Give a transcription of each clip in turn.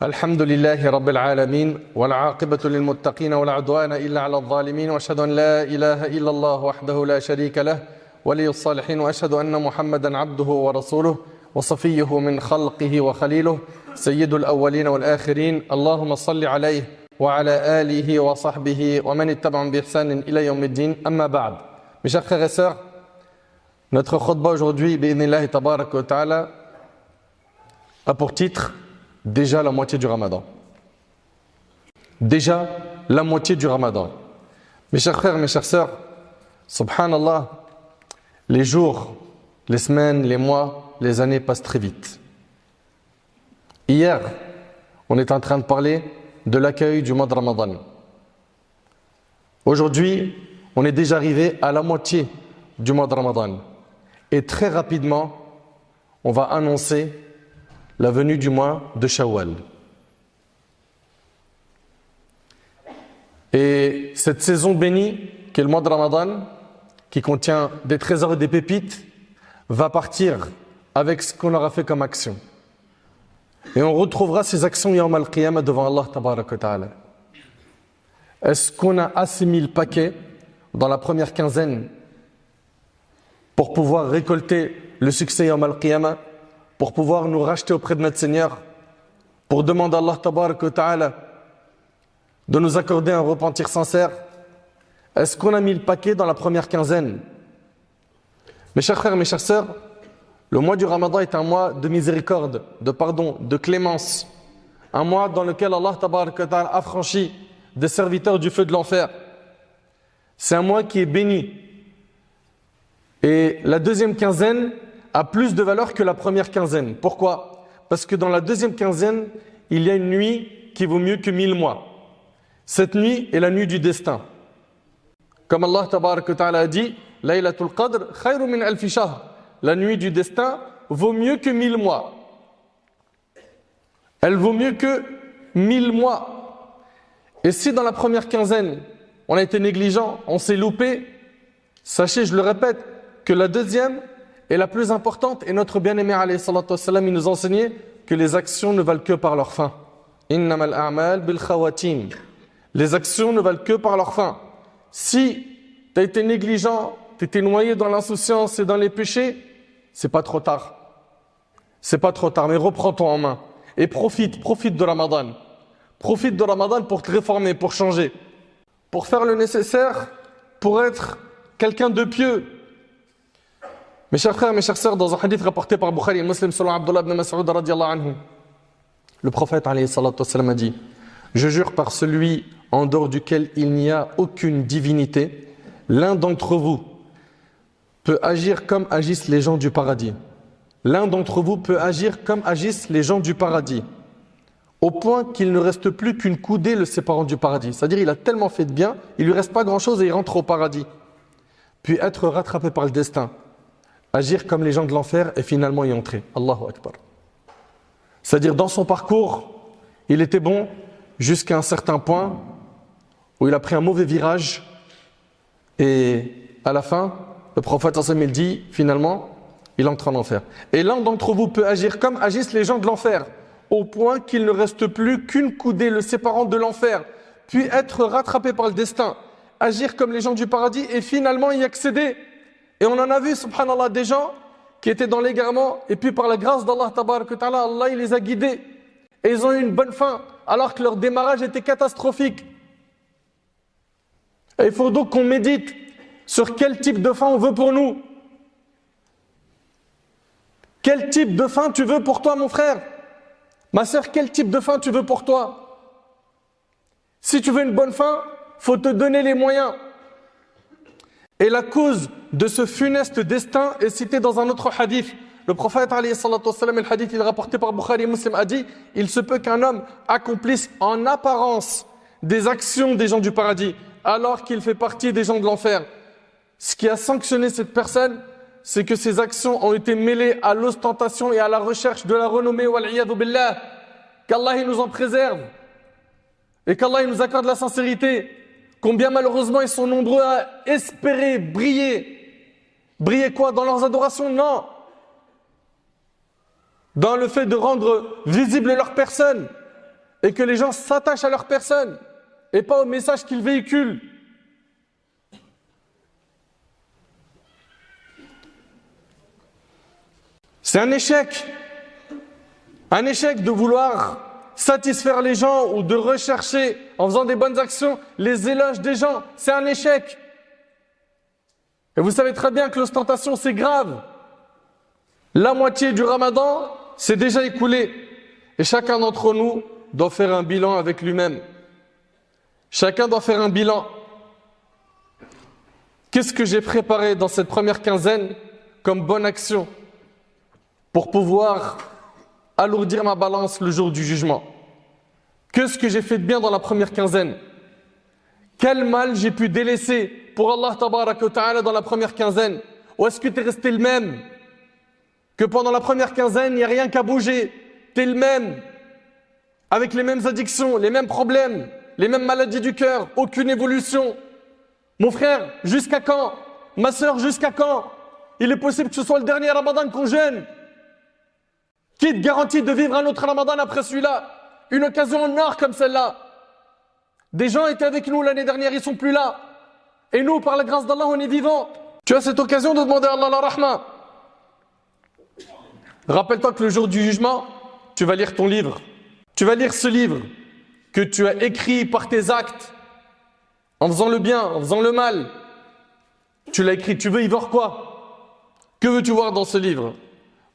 الحمد لله رب العالمين والعاقبة للمتقين ولا عدوان إلا على الظالمين وأشهد أن لا إله إلا الله وحده لا شريك له ولي الصالحين وأشهد أن محمدا عبده ورسوله وصفيه من خلقه وخليله سيد الأولين والآخرين اللهم صل عليه وعلى آله وصحبه ومن اتبعهم بإحسان إلى يوم الدين أما بعد. Mes chers frères et sœurs, notre khutbah aujourd'hui, bi'idhnillahi tabarak wa ta'ala, a pour titre déjà la moitié du Ramadan. Déjà la moitié du Ramadan. Mes chers frères, mes chères sœurs, subhanallah, les jours, les semaines, les mois, les années passent très vite. Hier, on est en train de parler de l'accueil du mois de Ramadan. Aujourd'hui, on est déjà arrivé à la moitié du mois de Ramadan. Et très rapidement, on va annoncer la venue du mois de Shawwal. Et cette saison bénie, qui est le mois de Ramadan, qui contient des trésors et des pépites, va partir avec ce qu'on aura fait comme action. Et on retrouvera ces actions Yawm al-Qiyamah devant Allah tabarak wa ta'ala. Est-ce qu'on a assez mis le paquet dans la première quinzaine pour pouvoir récolter le succès Yawm al-Qiyamah, pour pouvoir nous racheter auprès de notre Seigneur, pour demander à Allah tabarak wa ta'ala de nous accorder un repentir sincère? Est-ce qu'on a mis le paquet dans la première quinzaine? Mes chers frères, mes chères sœurs, le mois du Ramadan est un mois de miséricorde, de pardon, de clémence. Un mois dans lequel Allah tabarak wa ta'ala a franchi des serviteurs du feu de l'enfer. C'est un mois qui est béni. Et la deuxième quinzaine a plus de valeur que la première quinzaine. Pourquoi? Parce que dans la deuxième quinzaine, il y a une nuit qui vaut mieux que 1000 mois. Cette nuit est la nuit du destin. Comme Allah tabarak wa ta'ala a dit, Laylatul Qadr khayru min alfi shahr. La nuit du destin vaut mieux que 1000 mois. Elle vaut mieux que 1000 mois. Et si dans la première quinzaine, on a été négligent, on s'est loupé, sachez, je le répète, que la deuxième est la plus importante, et notre bien-aimé alayhi salatu wassalam, il nous enseignait que les actions ne valent que par leur fin. Innamal a'mal bil khawatim. Les actions ne valent que par leur fin. Si tu as été négligent, tu étais noyé dans l'insouciance et dans les péchés, c'est pas trop tard. C'est pas trop tard, mais reprends-toi en main. Et profite de Ramadan. Profite de Ramadan pour te réformer, pour changer. Pour faire le nécessaire, pour être quelqu'un de pieux. Mes chers frères, mes chères sœurs, dans un hadith rapporté par Bukhari et Muslim selon Abdullah ibn Mas'ud radiyallahu anhu, le prophète alayhi salatu wassalam a dit: je jure par celui en dehors duquel il n'y a aucune divinité, l'un d'entre vous peut agir comme agissent les gens du paradis. L'un d'entre vous peut agir comme agissent les gens du paradis, au point qu'il ne reste plus qu'une coudée le séparant du paradis. C'est-à-dire il a tellement fait de bien, il lui reste pas grand-chose et il rentre au paradis. Puis être rattrapé par le destin, agir comme les gens de l'enfer et finalement y entrer. Allahu Akbar. C'est-à-dire dans son parcours, il était bon jusqu'à un certain point où il a pris un mauvais virage et à la fin, le prophète il dit finalement, il entre en enfer. Et l'un d'entre vous peut agir comme agissent les gens de l'enfer, au point qu'il ne reste plus qu'une coudée le séparant de l'enfer, puis être rattrapé par le destin, agir comme les gens du paradis et finalement y accéder. Et on en a vu, subhanallah, des gens qui étaient dans l'égarement et puis par la grâce d'Allah tabarak wa ta'ala, Allah il les a guidés et ils ont eu une bonne fin alors que leur démarrage était catastrophique. Et il faut donc qu'on médite sur quel type de fin on veut pour nous. Quel type de fin tu veux pour toi, mon frère? Ma sœur, quel type de fin tu veux pour toi? Si tu veux une bonne fin, faut te donner les moyens. Et la cause de ce funeste destin est citée dans un autre hadith. Le prophète, alayhi salatu wassalam, le hadith, il est rapporté par Bukhari et Muslim, a dit: il se peut qu'un homme accomplisse en apparence des actions des gens du paradis, alors qu'il fait partie des gens de l'enfer. Ce qui a sanctionné cette personne, c'est que ses actions ont été mêlées à l'ostentation et à la recherche de la renommée, wal'iyadu billah. Qu'Allah il nous en préserve et qu'Allah il nous accorde la sincérité. Combien malheureusement ils sont nombreux à espérer briller. Briller quoi? Dans leurs adorations? Non. Dans le fait de rendre visible leur personne. et que les gens s'attachent à leur personne et pas au message qu'ils véhiculent. C'est un échec de vouloir satisfaire les gens ou de rechercher, en faisant des bonnes actions, les éloges des gens. C'est un échec. Et vous savez très bien que l'ostentation, c'est grave. La moitié du Ramadan s'est déjà écoulée. Et chacun d'entre nous doit faire un bilan avec lui-même. Chacun doit faire un bilan. Qu'est-ce que j'ai préparé dans cette première quinzaine comme bonne action pour pouvoir alourdir ma balance le jour du jugement? Qu'est-ce que j'ai fait de bien dans la première quinzaine? Quel mal j'ai pu délaisser pour Allah tabaraka wa ta'ala dans la première quinzaine? Ou est-ce que tu es resté le même? Que pendant la première quinzaine, il n'y a rien qu'à bouger. Tu es le même, avec les mêmes addictions, les mêmes problèmes, les mêmes maladies du cœur, aucune évolution. Mon frère, jusqu'à quand? Ma sœur, jusqu'à quand? Il est possible que ce soit le dernier Ramadan qu'on jeûne. Qui te garantit de vivre un autre Ramadan après celui-là? Une occasion en or comme celle-là. Des gens étaient avec nous l'année dernière, ils sont plus là. Et nous, par la grâce d'Allah, on est vivants. Tu as cette occasion de demander à Allah la rahma. Rappelle-toi que le jour du jugement, tu vas lire ton livre. Tu vas lire ce livre que tu as écrit par tes actes, en faisant le bien, en faisant le mal. Tu l'as écrit, tu veux y voir quoi? Que veux-tu voir dans ce livre?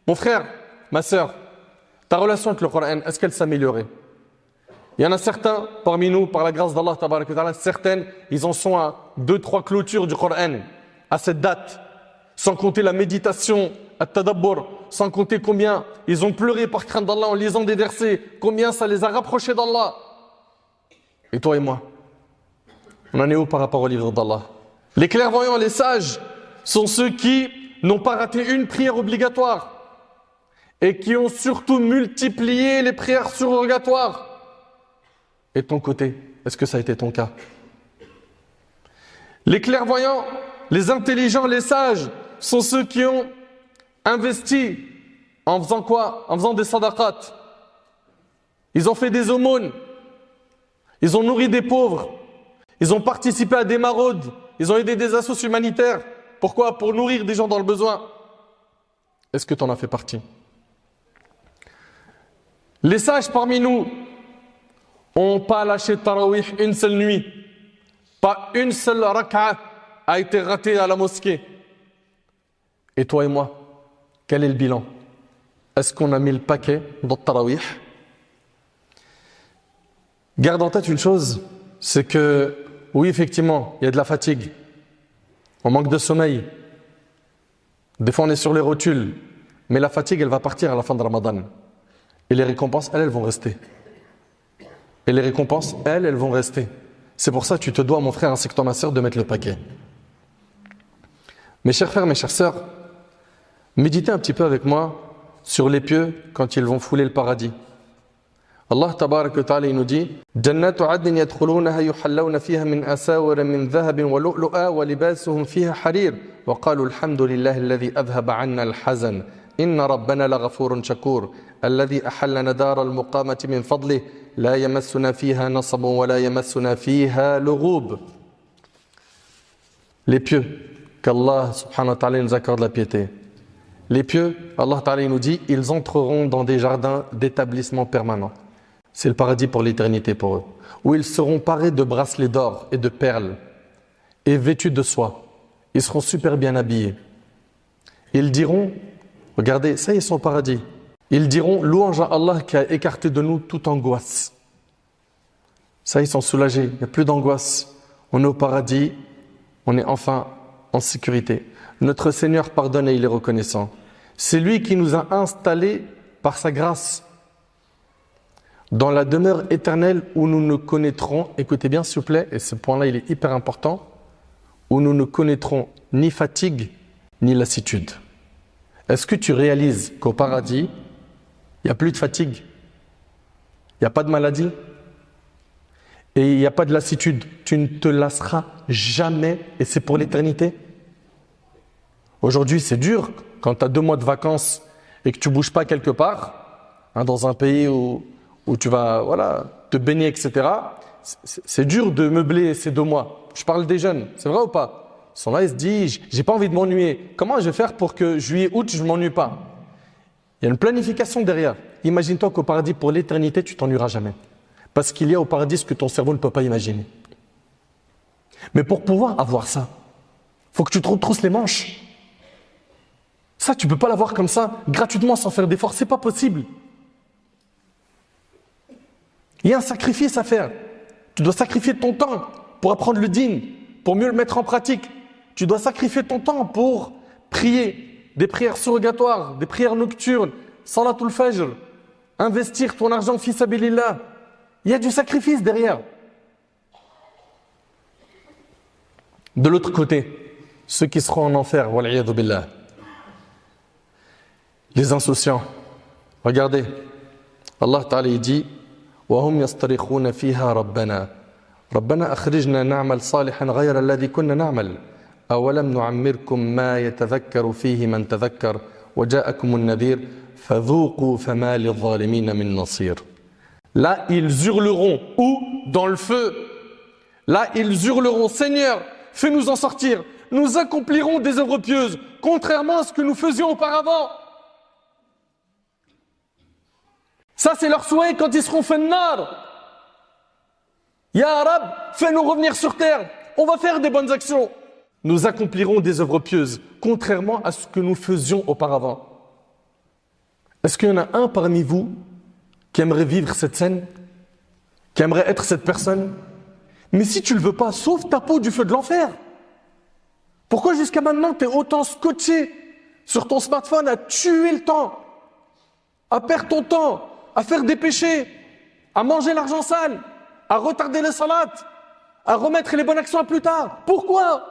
Mon frère, ma sœur, ta relation avec le Coran, est-ce qu'elle s'améliorait? Il y en a certains parmi nous, par la grâce d'Allah, certaines, ils en sont à 2-3 clôtures du Coran, à cette date, sans compter la méditation, at-tadabbur, sans compter combien ils ont pleuré par crainte d'Allah en lisant des versets, combien ça les a rapprochés d'Allah. Et toi et moi, on en est où par rapport au livre d'Allah? Les clairvoyants, les sages, sont ceux qui n'ont pas raté une prière obligatoire et qui ont surtout multiplié les prières surrogatoires. Et de ton côté, est-ce que ça a été ton cas? Les clairvoyants, les intelligents, les sages sont ceux qui ont investi en faisant quoi? En faisant des sadaqat. Ils ont fait des aumônes. Ils ont nourri des pauvres. Ils ont participé à des maraudes. Ils ont aidé des assos humanitaires. Pourquoi? Pour nourrir des gens dans le besoin. Est-ce que tu en as fait partie? Les sages parmi nous n'ont pas lâché Tarawih une seule nuit. Pas une seule rak'a a été ratée à la mosquée. Et toi et moi, quel est le bilan? Est-ce qu'on a mis le paquet dans le Tarawih? Garde en tête une chose, c'est que oui, effectivement, il y a de la fatigue. On manque de sommeil. Des fois, on est sur les rotules. Mais la fatigue, elle va partir à la fin de Ramadan. Et les récompenses, elles vont rester. Et les récompenses, elles vont rester. C'est pour ça que tu te dois, mon frère, ainsi que toi, ma sœur, de mettre le paquet. Mes chers frères, mes chères sœurs, méditez un petit peu avec moi sur les pieux quand ils vont fouler le paradis. Allah tabarak wa ta'ala nous dit Jannatu adnin yadkhulunaha yuhallawna fiha min asawira min dhahabin wa lu'lu'a wa libasuhum fiha harir wa qalu alhamdulillahi alladhi adhhaba 'anna al-hazan inna rabbana laghafurun shakur alladhi ahallana dara al-muqamati min fadlihi la yamassuna fiha nasabun wa la yamassuna fiha lughub. Les pieux, qu'Allah subhanahu wa ta'ala nous accorde la piété. Les pieux, Allah ta'ala nous dit, ils entreront dans des jardins d'établissement permanent. C'est le paradis pour l'éternité pour eux. Où ils seront parés de bracelets d'or et de perles et vêtus de soie. Ils seront super bien habillés. Ils diront, regardez, ça y est, ils sont au paradis. Ils diront, louange à Allah qui a écarté de nous toute angoisse. Ça, ils sont soulagés, il n'y a plus d'angoisse. On est au paradis, on est enfin en sécurité. Notre Seigneur pardonne et il est reconnaissant. C'est lui qui nous a installés par sa grâce dans la demeure éternelle où nous ne connaîtrons, écoutez bien s'il vous plaît, et ce point-là il est hyper important, où nous ne connaîtrons ni fatigue ni lassitude. Est-ce que tu réalises qu'au paradis, il n'y a plus de fatigue, il n'y a pas de maladie et il n'y a pas de lassitude? Tu ne te lasseras jamais et c'est pour l'éternité. Aujourd'hui c'est dur quand tu as 2 mois de vacances et que tu ne bouges pas quelque part, dans un pays où où tu vas te baigner, etc. C'est dur de meubler ces 2 mois. Je parle des jeunes, c'est vrai ou pas? Ils sont là, ils se disent, j'ai pas envie de m'ennuyer. Comment je vais faire pour que juillet, août, je ne m'ennuie pas? Il y a une planification derrière. Imagine-toi qu'au paradis, pour l'éternité, tu t'ennuieras jamais. Parce qu'il y a au paradis ce que ton cerveau ne peut pas imaginer. Mais pour pouvoir avoir ça, il faut que tu te retrousses les manches. Ça, tu ne peux pas l'avoir comme ça, gratuitement, sans faire d'efforts. C'est pas possible. Il y a un sacrifice à faire. Tu dois sacrifier ton temps pour apprendre le dîn, pour mieux le mettre en pratique. Tu dois sacrifier ton temps pour prier, des prières surrogatoires, des prières nocturnes, salatul fajr, investir ton argent fi sabilillah. Il y a du sacrifice derrière. De l'autre côté, ceux qui seront en enfer, wal'iyadhu billah, les insouciants. Regardez, Allah Ta'ala il dit وهم يصطرخون فيها ربنا أخرجنا نعمل صالحا غير الذي كنا نعمل أولم نعمركم ما يتذكر فيه من تذكر وجاءكم النذير فذوقوا فما للظالمين من نصير. Là, ils hurleront. Où? Dans le feu. Là, ils hurleront. Seigneur, fais-nous en sortir. Nous accomplirons des œuvres pieuses, contrairement à ce que nous faisions auparavant. Ça, c'est leur souhait quand ils seront finnar. Ya Rab, fais-nous revenir sur terre. On va faire des bonnes actions. Nous accomplirons des œuvres pieuses, contrairement à ce que nous faisions auparavant. Est-ce qu'il y en a un parmi vous qui aimerait vivre cette scène? Qui aimerait être cette personne? Mais si tu ne le veux pas, sauve ta peau du feu de l'enfer. Pourquoi jusqu'à maintenant tu es autant scotché sur ton smartphone à tuer le temps, à perdre ton temps, à faire des péchés, à manger l'argent sale, à retarder les salats, à remettre les bonnes actions à plus tard? Pourquoi?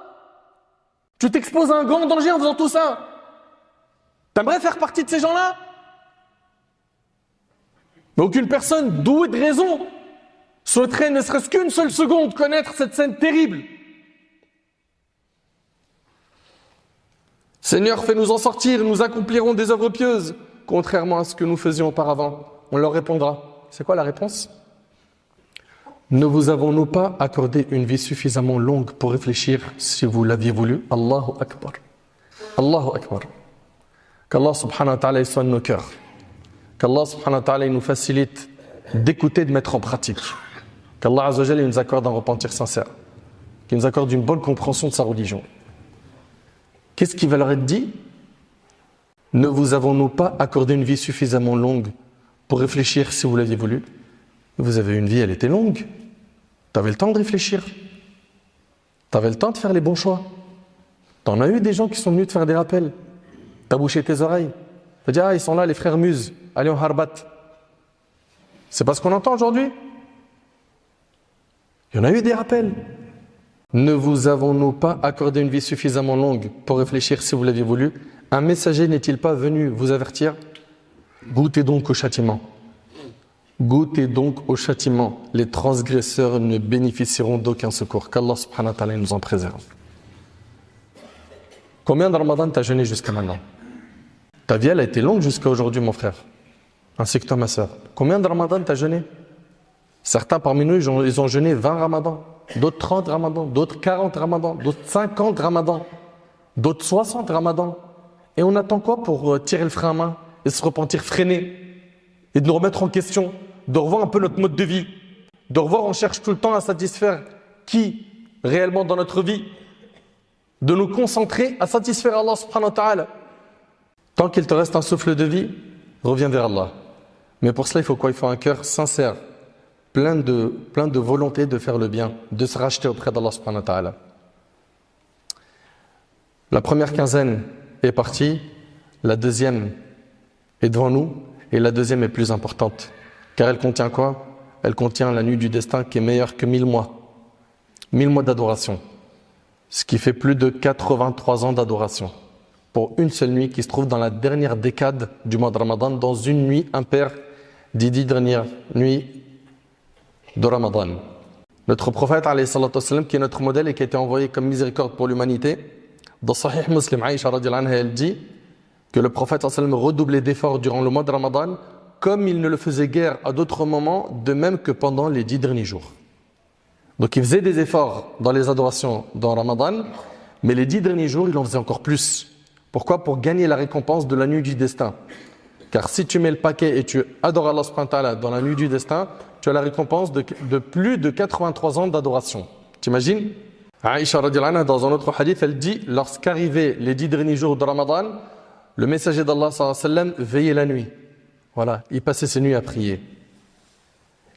Tu t'exposes à un grand danger en faisant tout ça. T'aimerais faire partie de ces gens-là? Mais aucune personne douée de raison souhaiterait ne serait-ce qu'une seule seconde connaître cette scène terrible. Seigneur, fais-nous en sortir, nous accomplirons des œuvres pieuses, contrairement à ce que nous faisions auparavant. On leur répondra. C'est quoi la réponse? Ne vous avons-nous pas accordé une vie suffisamment longue pour réfléchir si vous l'aviez voulu? Allahu Akbar. Allahu Akbar. Qu'Allah subhanahu wa ta'ala soigne nos cœurs. Qu'Allah subhanahu wa ta'ala nous facilite d'écouter, de mettre en pratique. Qu'Allah azza wa jalla nous accorde un repentir sincère. Qu'il nous accorde une bonne compréhension de sa religion. Qu'est-ce qui va leur être dit? Ne vous avons-nous pas accordé une vie suffisamment longue pour réfléchir si vous l'aviez voulu? Vous avez une vie, elle était longue. Tu avais le temps de réfléchir. Tu avais le temps de faire les bons choix. Tu en as eu des gens qui sont venus te faire des rappels. Tu as bouché tes oreilles. Tu as dit, ah, ils sont là, les frères Muses. Allez en Harbat. C'est pas ce qu'on entend aujourd'hui? Il y en a eu des rappels. Ne vous avons-nous pas accordé une vie suffisamment longue pour réfléchir si vous l'aviez voulu? Un messager n'est-il pas venu vous avertir? Goûtez donc au châtiment. Goûtez donc au châtiment. Les transgresseurs ne bénéficieront d'aucun secours. Qu'Allah subhanahu wa ta'ala nous en préserve. Combien de Ramadan t'as jeûné jusqu'à maintenant? Ta vie, elle a été longue jusqu'à aujourd'hui, mon frère. Ainsi que toi, ma soeur. Combien de Ramadan t'as jeûné? Certains parmi nous, ils ont jeûné 20 Ramadans, d'autres 30 Ramadans, d'autres 40 Ramadans, d'autres 50 Ramadans, d'autres 60 Ramadans. Et on attend quoi pour tirer le frein à main et se repentir, freiner et de nous remettre en question, de revoir un peu notre mode de vie, de revoir, on cherche tout le temps à satisfaire qui réellement dans notre vie, de nous concentrer à satisfaire Allah subhanahu wa ta'ala. Tant qu'il te reste un souffle de vie, reviens vers Allah. Mais pour cela, il faut quoi? Il faut un cœur sincère, plein de volonté de faire le bien, de se racheter auprès d'Allah subhanahu wa ta'ala. La première quinzaine est partie, la deuxième est devant nous, et la deuxième est plus importante. Car elle contient quoi? Elle contient la nuit du destin qui est meilleure que 1000 mois. 1000 mois d'adoration. Ce qui fait plus de 83 ans d'adoration. Pour une seule nuit qui se trouve dans la dernière décade du mois de Ramadan, dans une nuit impaire des 10 dernières nuits de Ramadan. Notre prophète, alayhi salatu wassalam, qui est notre modèle et qui a été envoyé comme miséricorde pour l'humanité, dans Sahih Muslim, Aïcha radhiyallahu anha, elle dit que le prophète sallallahu alayhi wa sallam redoublait d'efforts durant le mois de Ramadan comme il ne le faisait guère à d'autres moments, de même que pendant les 10 derniers jours. Donc il faisait des efforts dans les adorations dans Ramadan, mais les 10 derniers jours, il en faisait encore plus. Pourquoi? Pour gagner la récompense de la nuit du destin. Car si tu mets le paquet et tu adores Allah subhanahu wa ta'ala dans la nuit du destin, tu as la récompense de plus de 83 ans d'adoration. T'imagines? Aïcha radiallahu anha, dans un autre hadith, elle dit, lorsqu'arrivaient les 10 derniers jours de Ramadan, le messager d'Allah sallallahu alayhi wa sallam veillait la nuit. Voilà, il passait ses nuits à prier.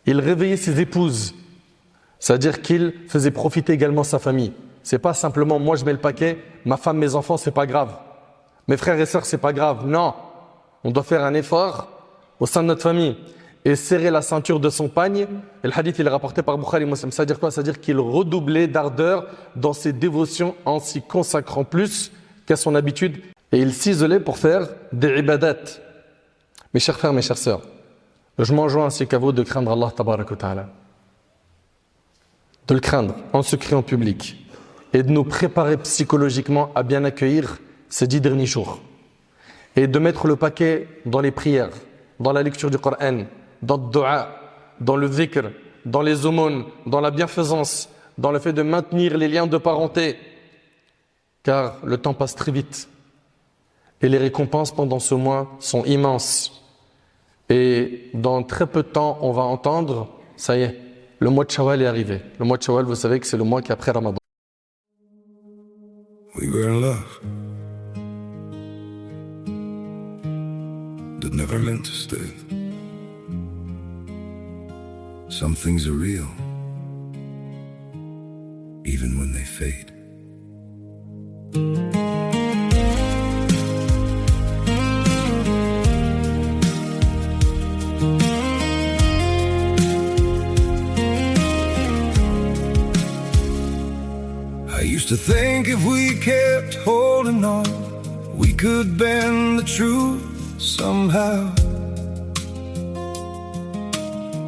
Il réveillait ses épouses, c'est-à-dire qu'il faisait profiter également sa famille. C'est pas simplement moi je mets le paquet, ma femme, mes enfants, c'est pas grave. Mes frères et sœurs, c'est pas grave. Non, on doit faire un effort au sein de notre famille et serrer la ceinture de son pagne. Et le hadith, il est rapporté par Bukhari Muslim. Ça veut dire quoi? Ça veut dire qu'il redoublait d'ardeur dans ses dévotions en s'y consacrant plus qu'à son habitude. Et il s'isolait pour faire des ibadat. Mes chers frères, mes chères sœurs, je m'enjoins ainsi qu'à vous de craindre Allah tabaraka wa ta'ala. De le craindre en secret, en public. Et de nous préparer psychologiquement à bien accueillir ces 10 derniers jours. Et de mettre le paquet dans les prières, dans la lecture du Coran, dans le dua, dans le dhikr, dans les aumônes, dans la bienfaisance, dans le fait de maintenir les liens de parenté. Car le temps passe très vite. Et les récompenses pendant ce mois sont immenses. Et dans très peu de temps, on va entendre, ça y est, le mois de Shawwal est arrivé. Le mois de Shawwal, vous savez que c'est le mois qui est après Ramadan. We were in love that never meant to stay. Some things are real, even when they fade. I used to think if we kept holding on, we could bend the truth somehow.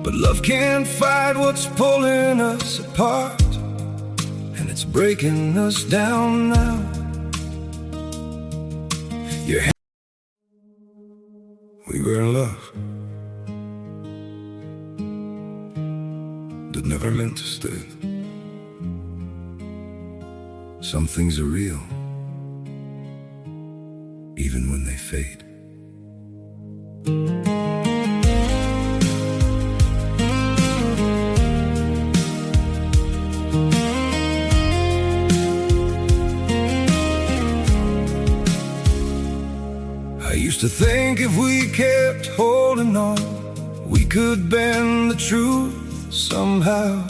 But love can't fight what's pulling us apart, and it's breaking us down now. We were in love that never meant to stay. Some things are real, even when they fade. I used to think if we kept holding on, we could bend the truth somehow.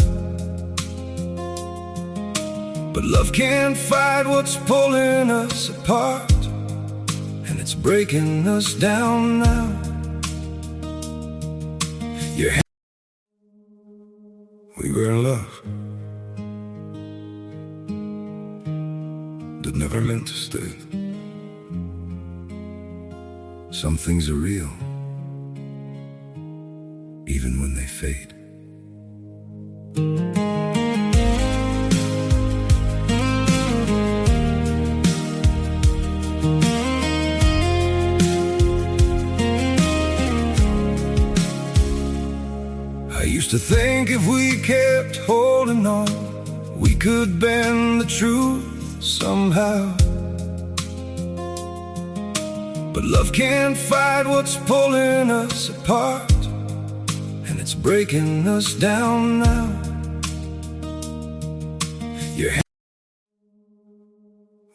But love can't fight what's pulling us apart, and it's breaking us down now. We were in love that never meant to stay. Some things are real, even when they fade. I used to think if we kept holding on, we could bend the truth somehow. But love can't fight what's pulling us apart, and it's breaking us down now.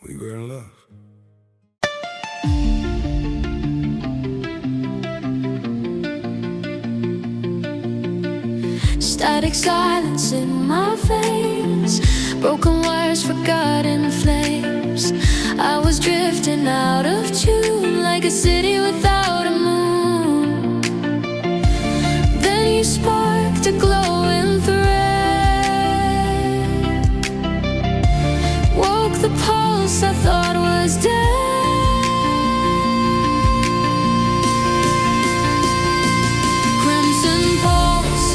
We were in love. Static silence in my veins, broken words, forgotten flames. I was drifting out of tune, like a city without a moon. Then you sparked a glowing thread, woke the pulse I thought was dead. Crimson pulse,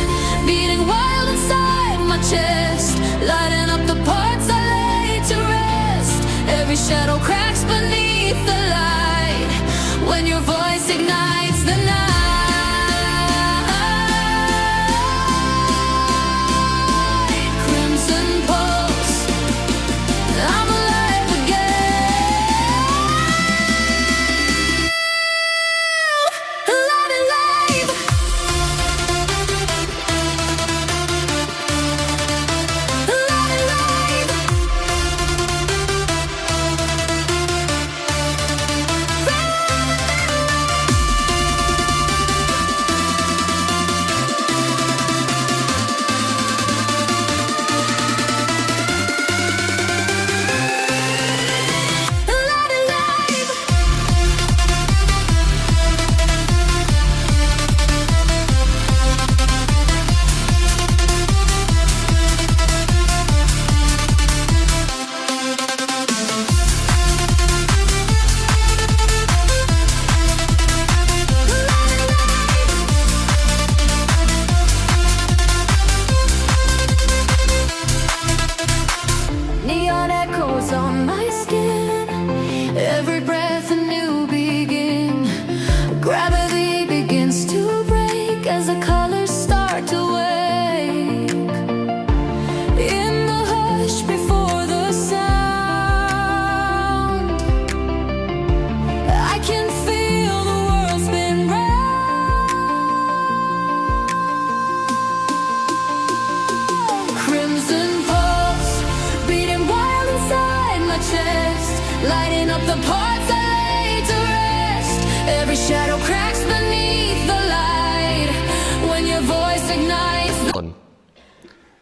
beating wild inside my chest, lighting up the parts I lay to rest. Every shadow cracks beneath the light when your voice ignites the night. Ramadan.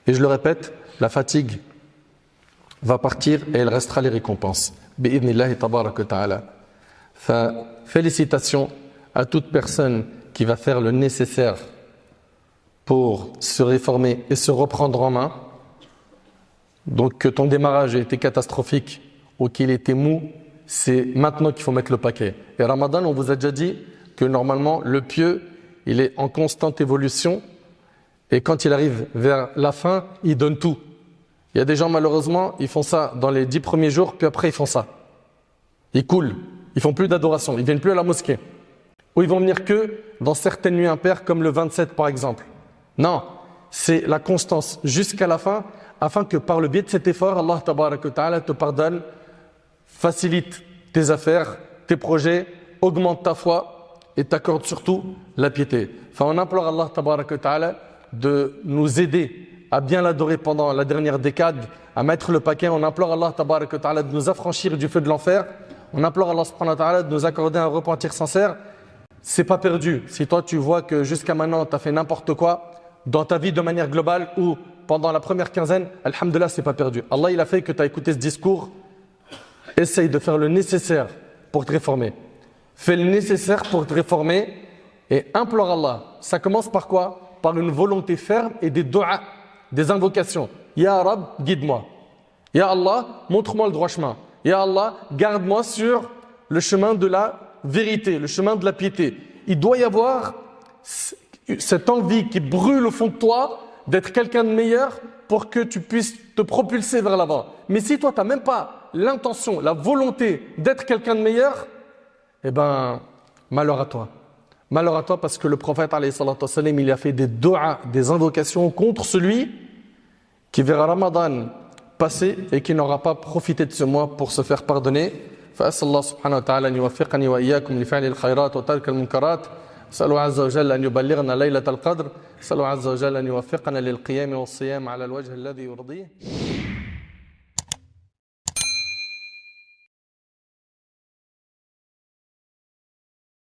Et je le répète, la fatigue va partir et il restera les récompenses. Bi'idhnillahi tabaraka ta'ala. Félicitations à toute personne qui va faire le nécessaire pour se réformer et se reprendre en main. Donc que ton démarrage ait été catastrophique ou qu'il était mou, c'est maintenant qu'il faut mettre le paquet. Et Ramadan, on vous a déjà dit que normalement le pieu, il est en constante évolution et quand il arrive vers la fin, il donne tout. Il y a des gens malheureusement, ils font ça dans les 10 premiers jours, puis après ils font ça. Ils coulent, ils font plus d'adoration, ils viennent plus à la mosquée. Ou ils vont venir que dans certaines nuits impaires comme le 27 par exemple. Non, c'est la constance jusqu'à la fin, afin que par le biais de cet effort, Allah tabaraka ta'ala te pardonne, facilite tes affaires, tes projets, augmente ta foi et t'accorde surtout la piété. Enfin, on implore Allah tabaraka ta'ala de nous aider à bien l'adorer pendant la dernière décade, à mettre le paquet. On implore Allah tabaraka ta'ala de nous affranchir du feu de l'enfer. On implore Allah subhanahu wa ta'ala de nous accorder un repentir sincère. C'est pas perdu. Si toi tu vois que jusqu'à maintenant tu as fait n'importe quoi dans ta vie de manière globale ou pendant la première quinzaine, alhamdoulilah, c'est pas perdu. Allah il a fait que tu as écouté ce discours. Essaye de faire le nécessaire pour te réformer. Fais le nécessaire pour te réformer et implore Allah. Ça commence par quoi? Par une volonté ferme et des du'a, des invocations. Ya Rab, guide-moi. Ya Allah, montre-moi le droit chemin. Ya Allah, garde-moi sur le chemin de la vérité, le chemin de la piété. Il doit y avoir cette envie qui brûle au fond de toi d'être quelqu'un de meilleur pour que tu puisses te propulser vers l'avant. Mais si toi, tu n'as même pas l'intention, la volonté d'être quelqu'un de meilleur, eh ben, malheur à toi. Malheur à toi parce que le prophète, alayhi salatu wassalam, il a fait des du'a, des invocations contre celui qui verra Ramadan passer et qui n'aura pas profité de ce mois pour se faire pardonner. فأسأل الله سبحانه وتعالى أن يوفقني وإياكم لفعل الخيرات وترك المنكرات. أسأله عز وجل أن يبلغنا ليلة القدر. أسأله عز وجل أن يوفقنا للقيام والصيام على الوجه الذي يرضيه.